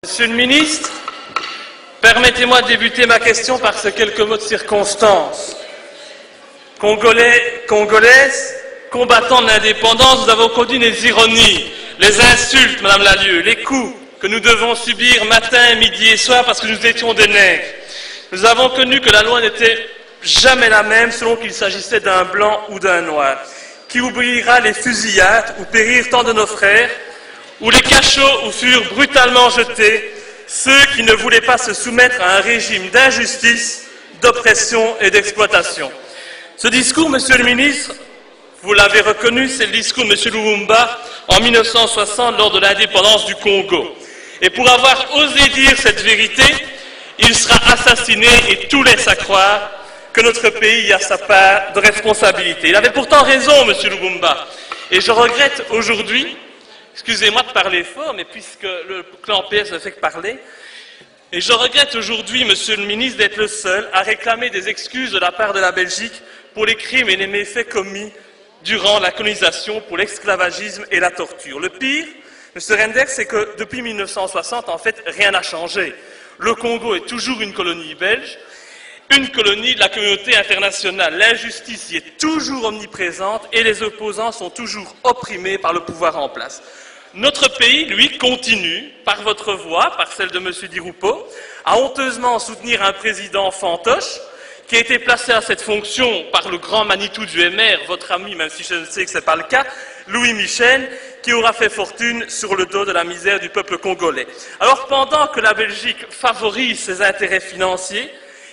Monsieur le ministre, permettez-moi de débuter ma question par ces quelques mots de circonstance. Congolais, Congolaises, combattants de l'indépendance, nous avons connu les ironies, les insultes, Madame Lallieu, les coups que nous devons subir matin, midi et soir parce que nous étions des nègres. Nous avons connu que la loi n'était jamais la même selon qu'il s'agissait d'un blanc ou d'un noir. Qui oubliera les fusillades où périrent tant de nos frères, ou les cachots où furent brutalement jetés ceux qui ne voulaient pas se soumettre à un régime d'injustice, d'oppression et d'exploitation. Ce discours, Monsieur le ministre, vous l'avez reconnu, c'est le discours de M. Lumumba en 1960 lors de l'indépendance du Congo. Et pour avoir osé dire cette vérité, il sera assassiné et tout laisse à croire que notre pays a sa part de responsabilité. Il avait pourtant raison, M. Lumumba. Et je regrette aujourd'hui, excusez-moi de parler fort, mais puisque le clan PS ne fait que parler, et je regrette aujourd'hui, Monsieur le ministre, d'être le seul à réclamer des excuses de la part de la Belgique pour les crimes et les méfaits commis durant la colonisation, pour l'esclavagisme et la torture. Le pire, M. Renders, c'est que depuis 1960, en fait, rien n'a changé. Le Congo est toujours une colonie belge, une colonie de la communauté internationale. L'injustice y est toujours omniprésente et les opposants sont toujours opprimés par le pouvoir en place. Notre pays, lui, continue, par votre voix, par celle de M. Di Rupo, à honteusement soutenir un président fantoche qui a été placé à cette fonction par le grand Manitou du MR, votre ami, même si je ne sais que ce n'est pas le cas, Louis Michel, qui aura fait fortune sur le dos de la misère du peuple congolais. Alors, pendant que la Belgique favorise ses intérêts financiers,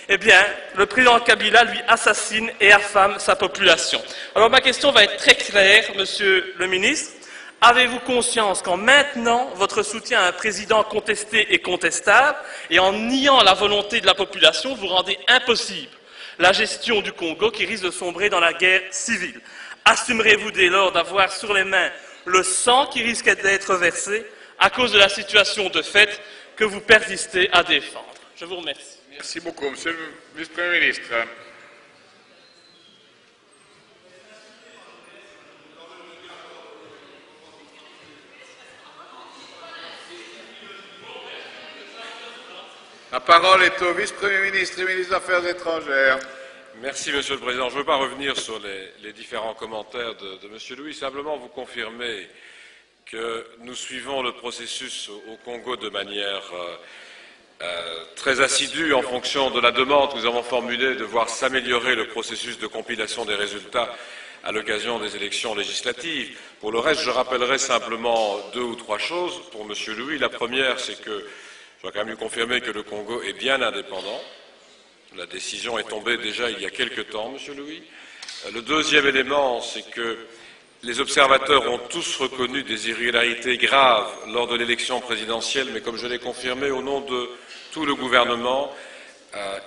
eh bien, le président Kabila, lui, assassine et affame sa population. Alors, ma question va être très claire, Monsieur le ministre. Avez-vous conscience qu'en maintenant votre soutien à un président contesté et contestable, et en niant la volonté de la population, vous rendez impossible la gestion du Congo qui risque de sombrer dans la guerre civile? Assumerez-vous dès lors d'avoir sur les mains le sang qui risque d'être versé à cause de la situation de fait que vous persistez à défendre? Je vous remercie. Merci beaucoup, Monsieur le vice-premier ministre. La parole est au vice-premier ministre et ministre des Affaires étrangères. Merci, Monsieur le Président. Je ne veux pas revenir sur les différents commentaires de M. Louis, simplement vous confirmer que nous suivons le processus au Congo de manière très assidue en fonction de la demande que nous avons formulée de voir s'améliorer le processus de compilation des résultats à l'occasion des élections législatives. Pour le reste, je rappellerai simplement deux ou trois choses pour M. Louis. La première, c'est que je dois quand même lui confirmer que le Congo est bien indépendant. La décision est tombée déjà il y a quelque temps, Monsieur Louis. Le deuxième élément, c'est que les observateurs ont tous reconnu des irrégularités graves lors de l'élection présidentielle, mais comme je l'ai confirmé au nom de tout le gouvernement,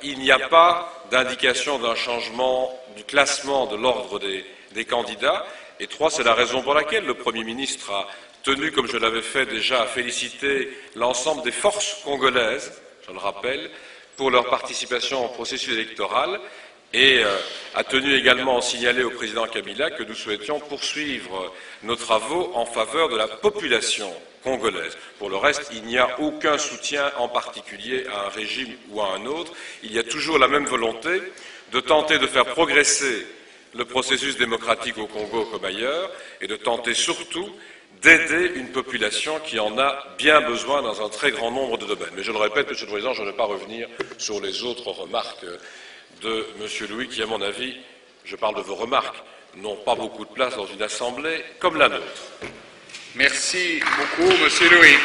il n'y a pas d'indication d'un changement du classement de l'ordre des candidats. Et trois, c'est la raison pour laquelle le Premier ministre a tenu, comme je l'avais fait déjà, à féliciter l'ensemble des forces congolaises, je le rappelle, pour leur participation au processus électoral et a tenu également à signaler au président Kabila que nous souhaitions poursuivre nos travaux en faveur de la population congolaise. Pour le reste, il n'y a aucun soutien en particulier à un régime ou à un autre. Il y a toujours la même volonté de tenter de faire progresser le processus démocratique au Congo comme ailleurs et de tenter surtout d'aider une population qui en a bien besoin dans un très grand nombre de domaines. Mais je le répète, Monsieur le Président, je ne vais pas revenir sur les autres remarques de M. Louis, qui, à mon avis, je parle de vos remarques, n'ont pas beaucoup de place dans une assemblée comme la nôtre. Merci beaucoup, Monsieur Louis.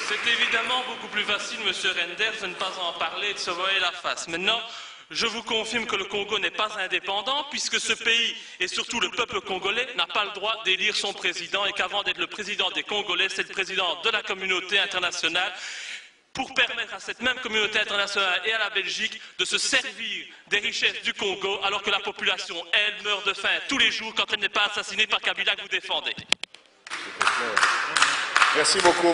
C'est évidemment beaucoup plus facile, M. Renders, de ne pas en parler et de se voiler la face. Maintenant, je vous confirme que le Congo n'est pas indépendant, puisque ce pays, et surtout le peuple congolais, n'a pas le droit d'élire son président, et qu'avant d'être le président des Congolais, c'est le président de la communauté internationale, pour permettre à cette même communauté internationale et à la Belgique de se servir des richesses du Congo, alors que la population, elle, meurt de faim tous les jours quand elle n'est pas assassinée par Kabila que vous défendez. Merci beaucoup,